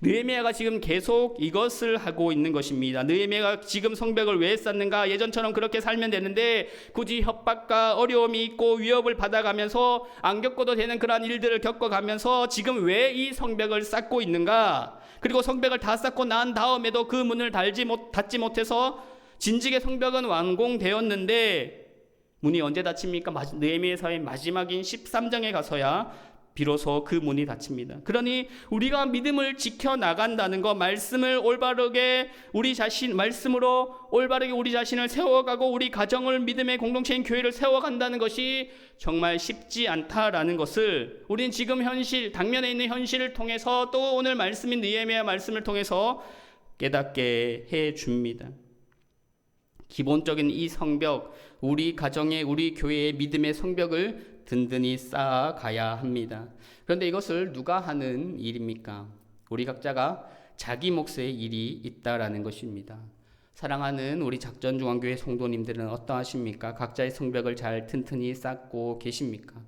느헤미야가 지금 계속 이것을 하고 있는 것입니다. 느헤미야가 지금 성벽을 왜 쌓는가? 예전처럼 그렇게 살면 되는데 굳이 협박과 어려움이 있고 위협을 받아가면서 안 겪어도 되는 그러한 일들을 겪어가면서 지금 왜 이 성벽을 쌓고 있는가? 그리고 성벽을 다 쌓고 난 다음에도 그 문을 닫지 못해서 진직의 성벽은 완공되었는데 문이 언제 닫힙니까? 느헤미야서의 마지막인 13장에 가서야 비로소 그 문이 닫힙니다. 그러니 우리가 믿음을 지켜나간다는 것, 말씀을 올바르게 말씀으로 올바르게 우리 자신을 세워가고 우리 가정을 믿음의 공동체인 교회를 세워간다는 것이 정말 쉽지 않다라는 것을 우리는 지금 당면에 있는 현실을 통해서 또 오늘 말씀인 느헤미야 말씀을 통해서 깨닫게 해줍니다. 기본적인 이 성벽, 우리 가정의, 우리 교회의 믿음의 성벽을 든든히 쌓아가야 합니다. 그런데 이것을 누가 하는 일입니까? 우리 각자가 자기 몫의 일이 있다라는 것입니다. 사랑하는 우리 작전중앙교회 성도님들은 어떠하십니까? 각자의 성벽을 잘 튼튼히 쌓고 계십니까?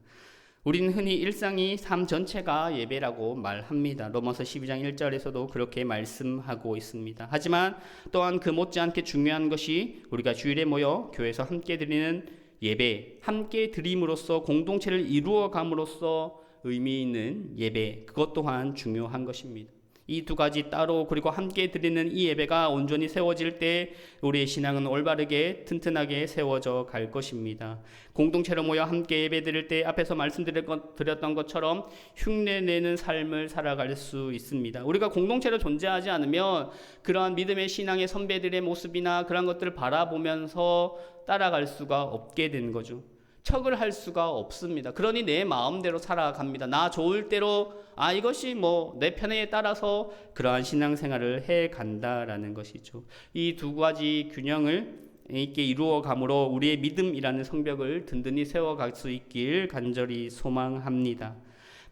우리는 흔히 일상이 삶 전체가 예배라고 말합니다. 로마서 12장 1절에서도 그렇게 말씀하고 있습니다. 하지만 또한 그 못지않게 중요한 것이 우리가 주일에 모여 교회에서 함께 드리는 예배, 함께 드림으로써 공동체를 이루어감으로써 의미 있는 예배, 그것 또한 중요한 것입니다. 이 두 가지 따로 그리고 함께 드리는 이 예배가 온전히 세워질 때 우리의 신앙은 올바르게 튼튼하게 세워져 갈 것입니다. 공동체로 모여 함께 예배 드릴 때 앞에서 말씀드렸던 것처럼 흉내내는 삶을 살아갈 수 있습니다. 우리가 공동체로 존재하지 않으면 그러한 믿음의 신앙의 선배들의 모습이나 그런 것들을 바라보면서 따라갈 수가 없게 되는 거죠. 척을 할 수가 없습니다. 그러니 내 마음대로 살아갑니다. 나 좋을 대로 이것이 뭐 내 편에 따라서 그러한 신앙생활을 해 간다라는 것이죠. 이 두 가지 균형을 있게 이루어감으로 우리의 믿음이라는 성벽을 든든히 세워갈 수 있길 간절히 소망합니다.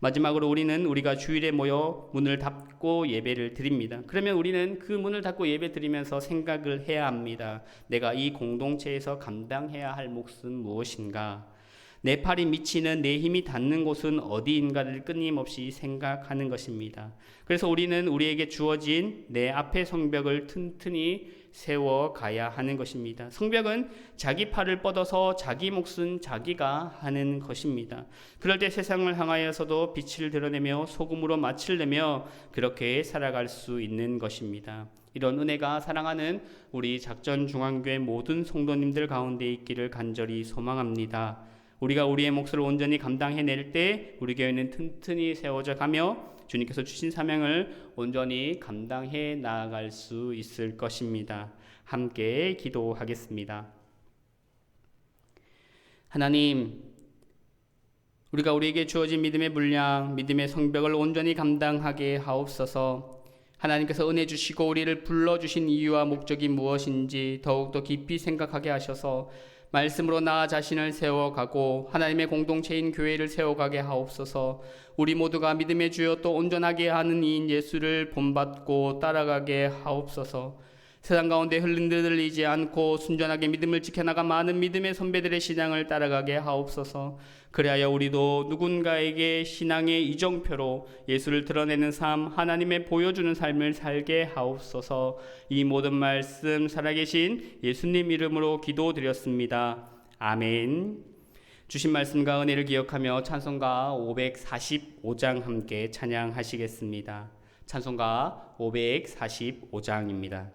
마지막으로 우리가 주일에 모여 문을 닫고 예배를 드립니다. 그러면 우리는 그 문을 닫고 예배 드리면서 생각을 해야 합니다. 내가 이 공동체에서 감당해야 할 몫은 무엇인가? 내 팔이 미치는 내 힘이 닿는 곳은 어디인가를 끊임없이 생각하는 것입니다. 그래서 우리는 우리에게 주어진 내 앞의 성벽을 튼튼히 세워가야 하는 것입니다. 성벽은 자기 팔을 뻗어서 자기 몫은 자기가 하는 것입니다. 그럴 때 세상을 향하여서도 빛을 드러내며 소금으로 맛을 내며 그렇게 살아갈 수 있는 것입니다. 이런 은혜가 사랑하는 우리 작전중앙교회 모든 성도님들 가운데 있기를 간절히 소망합니다. 우리가 우리의 몫을 온전히 감당해낼 때 우리 교회는 튼튼히 세워져 가며 주님께서 주신 사명을 온전히 감당해 나아갈 수 있을 것입니다. 함께 기도하겠습니다. 하나님, 우리가 우리에게 주어진 믿음의 분량, 믿음의 성벽을 온전히 감당하게 하옵소서. 하나님께서 은혜 주시고 우리를 불러주신 이유와 목적이 무엇인지 더욱더 깊이 생각하게 하셔서 말씀으로 나 자신을 세워가고 하나님의 공동체인 교회를 세워가게 하옵소서. 우리 모두가 믿음의 주여 또 온전하게 하는 이인 예수를 본받고 따라가게 하옵소서. 세상 가운데 흔들리지 않고 순전하게 믿음을 지켜나가 많은 믿음의 선배들의 신앙을 따라가게 하옵소서. 그리하여 우리도 누군가에게 신앙의 이정표로 예수를 드러내는 삶, 하나님의 보여주는 삶을 살게 하옵소서. 이 모든 말씀 살아계신 예수님 이름으로 기도드렸습니다. 아멘. 주신 말씀과 은혜를 기억하며 찬송가 545장 함께 찬양하시겠습니다. 찬송가 545장입니다.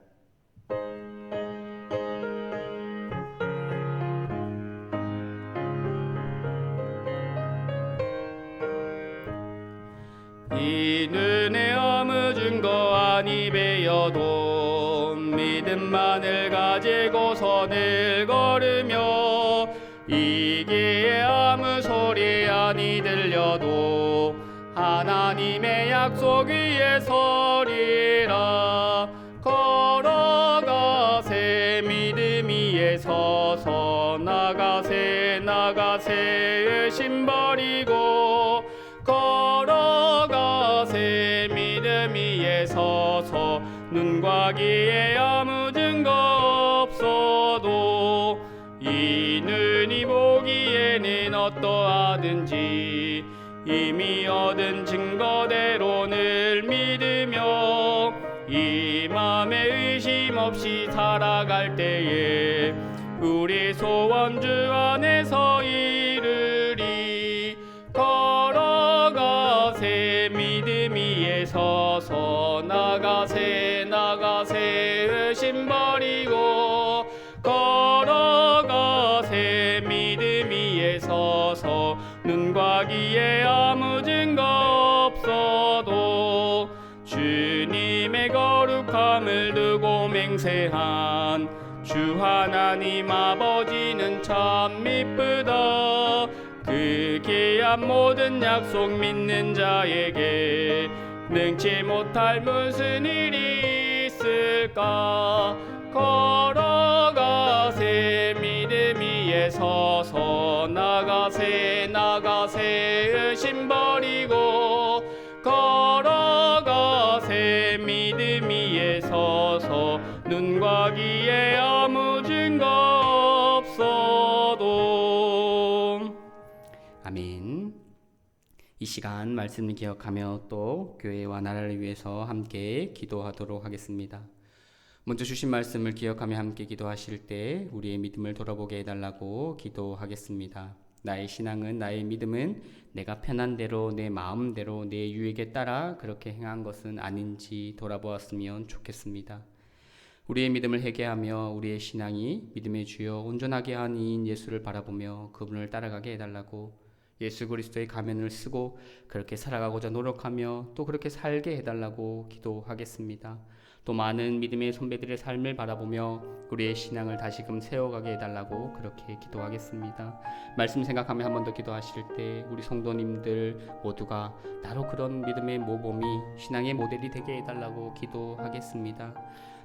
이는 내 아무 증거 아니 베어도 믿음만을 가지고서 늘 걸으며 이게 아무 소리 아니 들려도 하나님의 약속 위에 서리라. 걸어가세 믿음 위에 서서 나가세 의심 버리고 걸어가세 믿음 위에 서서 눈과 귀에 아무 증거 없어도 이 눈이 보기에는 어떠하든지 이미 얻은 증거대로 늘 믿으며 이 맘에 의심 없이 살아갈 때에 우리 소원 주 안에서 이르리. 걸어가세 믿음 위에 서서 나가세 의심 버리고 걸어가세 믿음 위에 서서 눈과 귀에 아무 증거 없어도 주님의 거룩함을 두고 맹세한 주 하나님 아버지는 참 미쁘다. 그 귀한 모든 약속 믿는 자에게 능치 못할 무슨 일이 있을까. 걸어가세 믿음 위에 서서 나가세 의심 버리고 걸어가세 믿음 위에 서서 눈과 귀에 아무 증거 없어도. 아멘. 이 시간 말씀을 기억하며 또 교회와 나라를 위해서 함께 기도하도록 하겠습니다. 먼저 주신 말씀을 기억하며 함께 기도하실 때 우리의 믿음을 돌아보게 해달라고 기도하겠습니다. 나의 신앙은, 나의 믿음은 내가 편한 대로, 내 마음대로, 내 유익에 따라 그렇게 행한 것은 아닌지 돌아보았으면 좋겠습니다. 우리의 믿음을 회개하며 우리의 신앙이 믿음의 주여 온전하게 한 이인 예수를 바라보며 그분을 따라가게 해달라고, 예수 그리스도의 가면을 쓰고 그렇게 살아가고자 노력하며 또 그렇게 살게 해달라고 기도하겠습니다. 또 많은 믿음의 선배들의 삶을 바라보며 우리의 신앙을 다시금 세워가게 해달라고 그렇게 기도하겠습니다. 말씀 생각하며 한 번 더 기도하실 때 우리 성도님들 모두가 나로 그런 믿음의 모범이 신앙의 모델이 되게 해달라고 기도하겠습니다.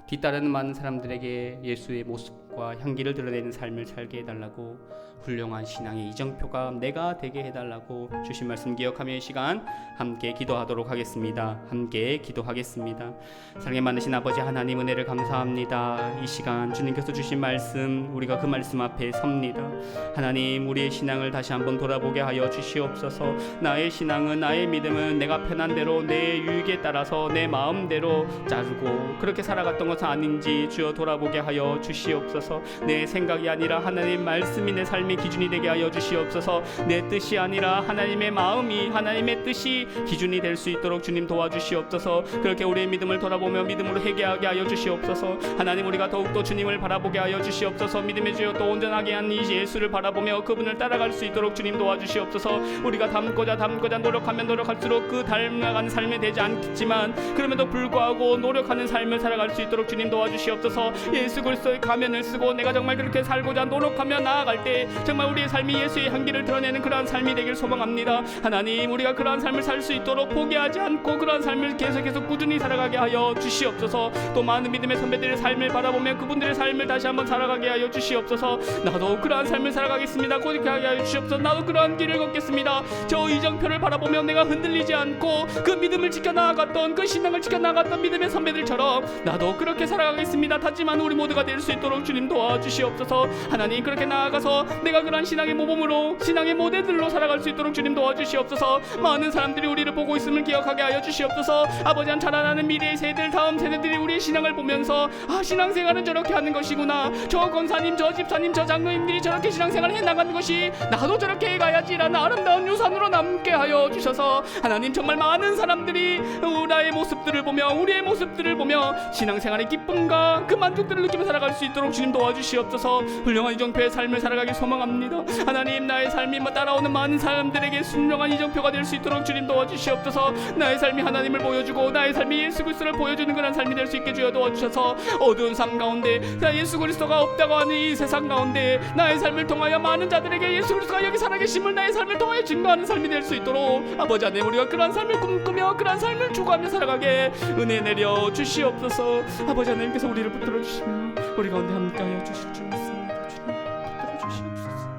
뒤따르는 많은 사람들에게 예수의 모습과 향기를 드러내는 삶을 살게 해달라고, 훌륭한 신앙의 이정표가 내가 되게 해달라고 주신 말씀 기억하며 이 시간 함께 기도하도록 하겠습니다. 함께 기도하겠습니다. 사랑에 많으신 아버지 하나님, 은혜를 감사합니다. 이 시간 주님께서 주신 말씀, 우리가 그 말씀 앞에 섭니다. 하나님, 우리의 신앙을 다시 한번 돌아보게 하여 주시옵소서. 나의 신앙은, 나의 믿음은 내가 편한 대로 내 유익에 따라서 내 마음대로 자르고 그렇게 살아갔던 것은 아닌지 주여 돌아보게 하여 주시옵소서. 내 생각이 아니라 하나님 말씀이 내 삶의 기준이 되게 하여 주시옵소서. 내 뜻이 아니라 하나님의 마음이, 하나님의 뜻이 기준이 될 수 있도록 주님 도와주시옵소서. 그렇게 우리의 믿음을 돌아보며 믿음으로 회개하게 하여 주시옵소서. 하나님, 우리가 더욱더 주님을 바라보게 하여 주시옵소서. 믿음의 주여 또 온전하게 한 이 예수를 바라보며 그분을 따라갈 수 있도록 주님 도와주시옵소서. 우리가 닮고자 노력하면 노력할수록 그 닮아가는 삶이 되지 않겠지만 그럼에도 불구하고 노력하는 삶을 살아갈 수 있도록 주님 도와주시옵소서. 예수 그리스도의 가면을 쓰고 내가 정말 그렇게 살고자 노력하며 나아갈 때 정말 우리의 삶이 예수의 향기를 드러내는 그러한 삶이 되길 소망합니다. 하나님, 우리가 그러한 삶을 살 수 있도록 포기하지 않고 그러한 삶을 계속해서 꾸준히 살아가게 하여 주시옵소서. 또 많은 믿음의 선배들의 삶을 바라보며 그분들의 삶을 다시 한번 살아가게 하여 주시옵소서. 나도 그러한 삶을 살아가겠습니다. 고집하게 하여 주시옵소서. 나도 그러한 길을 걷겠습니다. 저 이정표를 바라보며 내가 흔들리지 않고 그 믿음을 지켜나갔던, 그 신앙을 지켜나갔던 믿음의 선배들처럼 나도 그렇게 살아가겠습니다. 하지만 우리 모두가 될 수 있도록 주님 도와주시옵소서. 하나님, 그렇게 나아가서 내가 그러한 신앙의 모범으로, 신앙의 모델들로 살아갈 수 있도록 주님 도와주시옵소서. 많은 사람들이 우리를 보고 있음을 기억하게 하여 주시옵소서. 아버지, 한 자라나는 미래의 세대들, 다음 세대들이 우리의 신앙을 보면서 신앙생활은 저렇게 하는 것이구나, 저 권사님, 저 집사님, 저 장로님들이 저렇게 신앙생활을 해나가는 것이 나도 저렇게 해가야지라는 아름다운 유산으로 남게 하여 주셔서 하나님, 정말 많은 사람들이 나의 모습들을 보며, 우리의 모습들을 보며 신앙생활의 기쁨과 그 만족들을 느끼며 살아갈 수 있도록 주님 도와주시옵소서. 훌륭한 이정표의 삶을 살아가길 소망합니다. 하나님, 나의 삶이 따라오는 많은 사람들에게 순종한 이정표가 될 수 있도록 주님 도와주시옵소서. 나의 삶이 하나님을 보여주고 나의 삶이 예수 그리스도를 보여주는 그런 삶이 될 수 있게 주여 도와주셔서 어두운 삶 가운데 예수 그리스도가 없다고 하는 이 세상 가운데 나의 삶을 통하여 많은 자들에게 예수 그리스도가 여기 살아계심을 나의 삶을 통하여 증거하는 삶이 될 수 있도록 아버지 하나님, 우리가 그런 삶을 꿈꾸며 그런 삶을 추구하며 살아가게 은혜 내려 주시옵소서. 아버지 하나님께서 우리를 붙들어 주시며 우리 가운데 함께하여 주실 줄 믿습니다. 주님, 붙들어 주시옵소서.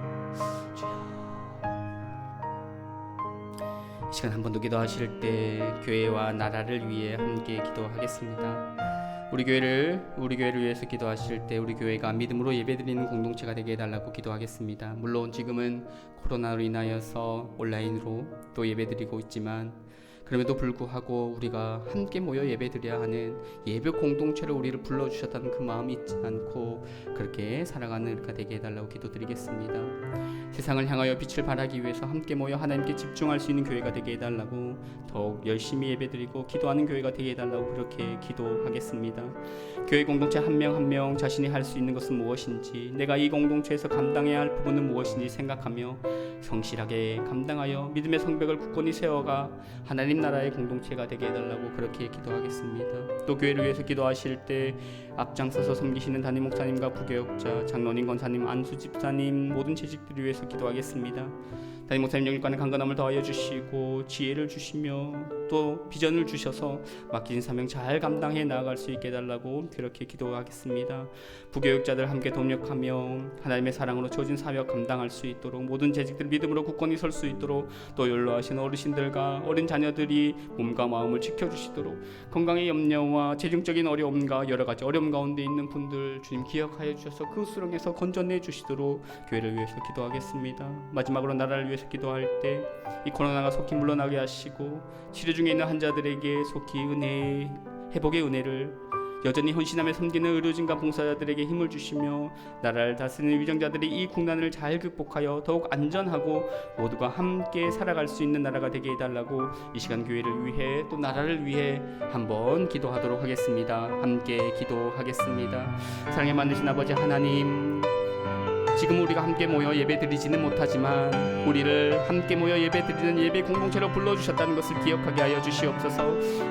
이 시간 한 번 더 기도하실 때 교회와 나라를 위해 함께 기도하겠습니다. 우리 교회를 위해서 기도하실 때 우리 교회가 믿음으로 예배드리는 공동체가 되게 해달라고 기도하겠습니다. 물론 지금은 코로나로 인하여서 온라인으로 또 예배드리고 있지만 그럼에도 불구하고 우리가 함께 모여 예배드려야 하는 예배 공동체로 우리를 불러주셨다는 그 마음이 잊지 않고 그렇게 살아가는 우리가 되게 해달라고 기도드리겠습니다. 세상을 향하여 빛을 발하기 위해서 함께 모여 하나님께 집중할 수 있는 교회가 되게 해달라고, 더욱 열심히 예배드리고 기도하는 교회가 되게 해달라고 그렇게 기도하겠습니다. 교회 공동체 한 명 한 명 자신이 할 수 있는 것은 무엇인지, 내가 이 공동체에서 감당해야 할 부분은 무엇인지 생각하며 성실하게 감당하여 믿음의 성벽을 굳건히 세워가 하나님 나라의 공동체가 되게 해달라고 그렇게 기도하겠습니다. 또 교회를 위해서 기도하실 때 앞장서서 섬기시는 담임 목사님과 부교역자, 장로님, 권사님, 안수 집사님 모든 재직들을 위해서 기도하겠습니다. 담임 목사님 영일관의 강건함을 더하여 주시고 지혜를 주시며 또 비전을 주셔서 맡기신 사명 잘 감당해 나아갈 수 있게 해달라고 그렇게 기도하겠습니다. 부교육자들 함께 동력하며 하나님의 사랑으로 주어진 사역 감당할 수 있도록, 모든 재직들 믿음으로 굳건히 설 수 있도록, 또 연로하신 어르신들과 어린 자녀들이 몸과 마음을 지켜주시도록, 건강의 염려와 재정적인 어려움과 여러 가지 어려움 가운데 있는 분들 주님 기억하여 주셔서 그 수렁에서 건져내 주시도록 교회를 위해서 기도하겠습니다. 마지막으로 나라를 위해서 기도할 때 이 코로나가 속히 물러나게 하시고 치료 중에 있는 환자들에게 속히 은혜, 회복의 은혜를, 여전히 헌신하며 섬기는 의료진과 봉사자들에게 힘을 주시며 나라를 다스리는 위정자들이 이 국난을 잘 극복하여 더욱 안전하고 모두가 함께 살아갈 수 있는 나라가 되게 해달라고 이 시간 교회를 위해 또 나라를 위해 한번 기도하도록 하겠습니다. 함께 기도하겠습니다. 사랑에 많으신 아버지 하나님, 지금 우리가 함께 모여 예배드리지는 못하지만 우리를 함께 모여 예배드리는 예배 공동체로 불러주셨다는 것을 기억하게 하여 주시옵소서.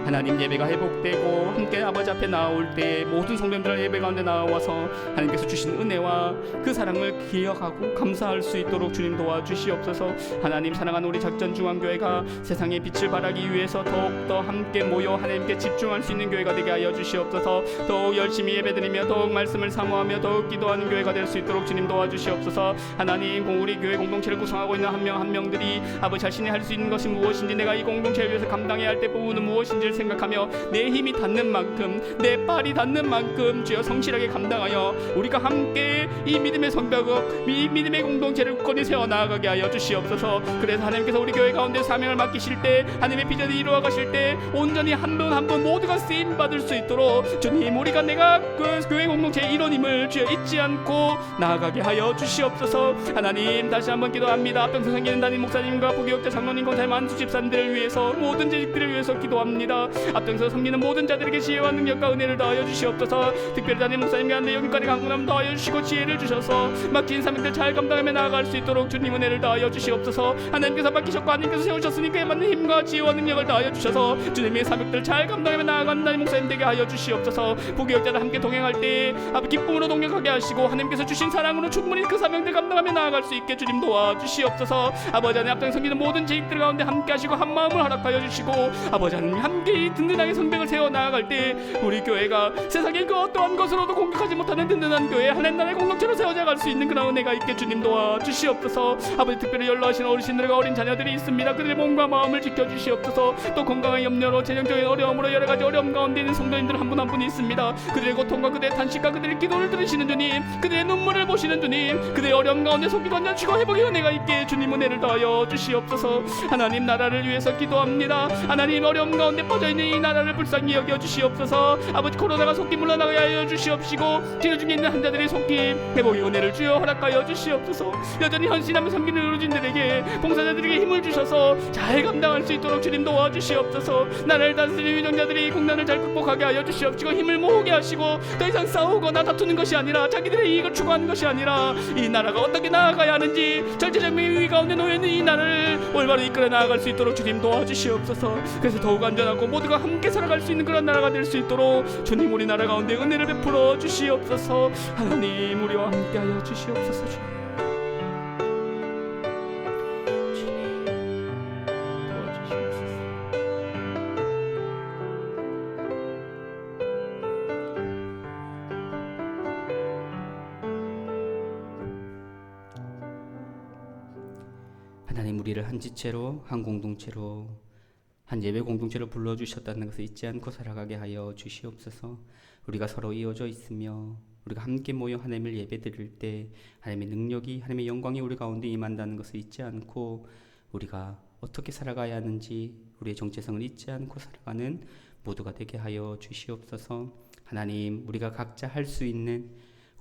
하나님, 예배가 회복되고 함께 아버지 앞에 나올 때 모든 성도님들 예배 가운데 나와서 하나님께서 주신 은혜와 그 사랑을 기억하고 감사할 수 있도록 주님 도와주시옵소서. 하나님, 사랑하는 우리 작전중앙교회가 세상의 빛을 발하기 위해서 더욱더 함께 모여 하나님께 집중할 수 있는 교회가 되게 하여 주시옵소서. 더욱 열심히 예배드리며 더욱 말씀을 사모하며 더욱 기도하는 교회가 될 수 있도록 주님 도와주시옵소서. 하나님, 우리 교회 공동체를 구성하고 있는 한 명 한 명들이 아버지 자신이 할 수 있는 것이 무엇인지, 내가 이 공동체를 위해서 감당해야 할 때 부분은 무엇인지를 생각하며 내 힘이 닿는 만큼, 내 발이 닿는 만큼 주여 성실하게 감당하여 우리가 함께 이 믿음의 성벽, 이 믿음의 공동체를 굳건히 세워나가게 하여 주시옵소서. 그래서 하나님께서 우리 교회 가운데 사명을 맡기실 때, 하나님의 비전을 이루어 가실 때 온전히 한 분 한 분 모두가 쓰임 받을 수 있도록 주님, 우리가 내가 그 교회 공동체의 일원임을 주여 잊지 않고 나아가게 하여 주시옵소서. 하나님, 다시 한번 기도합니다. 앞병서 섬기는 담임 목사님과 부교역자 장로님, 권사님, 안수 집사님들을 위해서, 모든 재직들을 위해서 기도합니다. 앞병서 섬기는 모든 자들에게 지혜와 능력과 은혜를 더하여 주시옵소서. 특별히 담임 목사님과 내용까지 강건함 더하여 주시고 지혜를 주셔서 맡긴 사명들 잘 감당하며 나아갈 수 있도록 주님 은혜를 더하여 주시옵소서. 하나님께서 맡기셨고 하나님께서 세우셨으니 그에 맞는 힘과 지혜와 능력을 더하여 주셔서 주님의 사명들 잘 감당하며 나아가는 담임 목사님 되게 하여 주시옵소서. 부교역자들 함께 동행할 때 아버지 기쁨으로 동행하게 하시고 하나님께서 주신 사랑으로 충분히 그 사명들 감당하며 나아갈 수 있게 주님 도와주시옵소서. 아버지 하나님, 앞장 섬기는 모든 재직들 가운데 함께 하시고 한 마음을 허락하여 주시고 아버지 하나님, 함께 든든하게 성벽을 세워 나아갈 때 우리 교회가 세상의 그 어떠한 것으로도 공격하지 못하는 든든한 교회, 하나님 나라의 공동체로 세워져 갈 수 있는 그런 은혜가 있게 주님 도와주시옵소서. 아버지, 특별히 연로하신 어르신들과 어린 자녀들이 있습니다. 그들의 몸과 마음을 지켜주시옵소서. 또 건강의 염려로, 재정적인 어려움으로 여러 가지 어려움 가운데 있는 성도님들 한 분 한 분이 있습니다. 그들의 고통과 그들의 탄식과 그들의 기도를 들으시는 주님, 그들의 눈물을 보시는 주님, 그들의 어려움 가운데 속이 건져주시고 회복의 은혜가 있게 주님 은혜를 더하여 주시옵소서. 하나님, 나라를 위해서 기도합니다. 하나님, 어려움 가운데 빠져있는 이 나라를 불쌍히 여겨 주시옵소서. 아버지, 코로나가 속히 물러나게 하여 주시옵시고 치료 중에 있는 환자들의 속히 회복의 은혜를 주여 허락하여 주시옵소서. 여전히 헌신하며 섬기는 의료진들에게, 봉사자들에게 힘을 주셔서 잘 감당할 수 있도록 주님 도와주시옵소서. 나라를 다스리는 위정자들이 국난을 잘 극복하게 하여 주시옵시고 힘을 모으게 하시고 더 이상 싸우거나 다투는 것이 아니라 자기들의 이익을 추구하는 것이 아니라 이 나라가 어떻게 나아가야 하는지 절대적 위기 가운데 놓여있는 이 나라를 올바로 이끌어 나아갈 수 있도록 주님 도와주시옵소서. 그래서 더욱 안전하고 모두가 함께 살아갈 수 있는 그런 나라가 될 수 있도록 주님, 우리 나라 가운데 은혜를 베풀어 주시옵소서. 하나님, 우리와 함께하여 주시옵소서. 주님 도와주시옵소서. 하나님, 우리를 한 지체로, 한 공동체로, 한 예배 공동체로 불러주셨다는 것을 잊지 않고 살아가게 하여 주시옵소서. 우리가 서로 이어져 있으며 우리가 함께 모여 하나님을 예배드릴 때 하나님의 능력이, 하나님의 영광이 우리 가운데 임한다는 것을 잊지 않고 우리가 어떻게 살아가야 하는지, 우리의 정체성을 잊지 않고 살아가는 모두가 되게 하여 주시옵소서. 하나님, 우리가 각자 할 수 있는,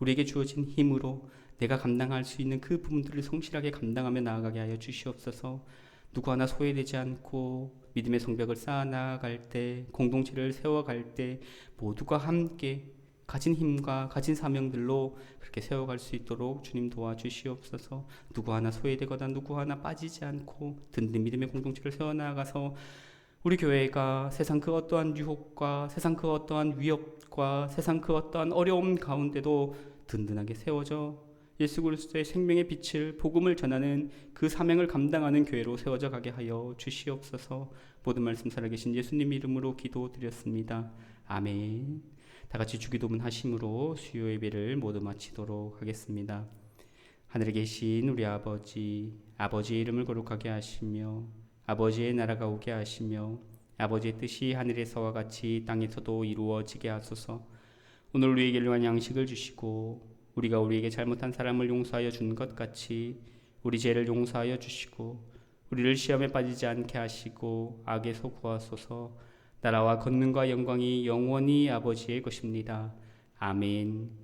우리에게 주어진 힘으로 내가 감당할 수 있는 그 부분들을 성실하게 감당하며 나아가게 하여 주시옵소서. 누구 하나 소외되지 않고 믿음의 성벽을 쌓아 나아갈 때, 공동체를 세워갈 때 모두가 함께 가진 힘과 가진 사명들로 그렇게 세워갈 수 있도록 주님 도와주시옵소서. 누구 하나 소외되거나 누구 하나 빠지지 않고 든든 믿음의 공동체를 세워나가서 우리 교회가 세상 그 어떠한 유혹과 세상 그 어떠한 위협과 세상 그 어떠한 어려움 가운데도 든든하게 세워져 예수 그리스도의 생명의 빛을, 복음을 전하는 그 사명을 감당하는 교회로 세워져 가게 하여 주시옵소서. 모든 말씀 살아계신 예수님 이름으로 기도드렸습니다. 아멘. 다 같이 주기도문 하심으로 수요 예배를 모두 마치도록 하겠습니다. 하늘에 계신 우리 아버지, 아버지의 이름을 거룩하게 하시며 아버지의 나라가 오게 하시며 아버지의 뜻이 하늘에서와 같이 땅에서도 이루어지게 하소서. 오늘 우리에게 일용할 양식을 주시고 우리가 우리에게 잘못한 사람을 용서하여 준 것 같이 우리 죄를 용서하여 주시고 우리를 시험에 빠지지 않게 하시고 악에서 구하소서. 나라와 권능과 영광이 영원히 아버지의 것입니다. 아멘.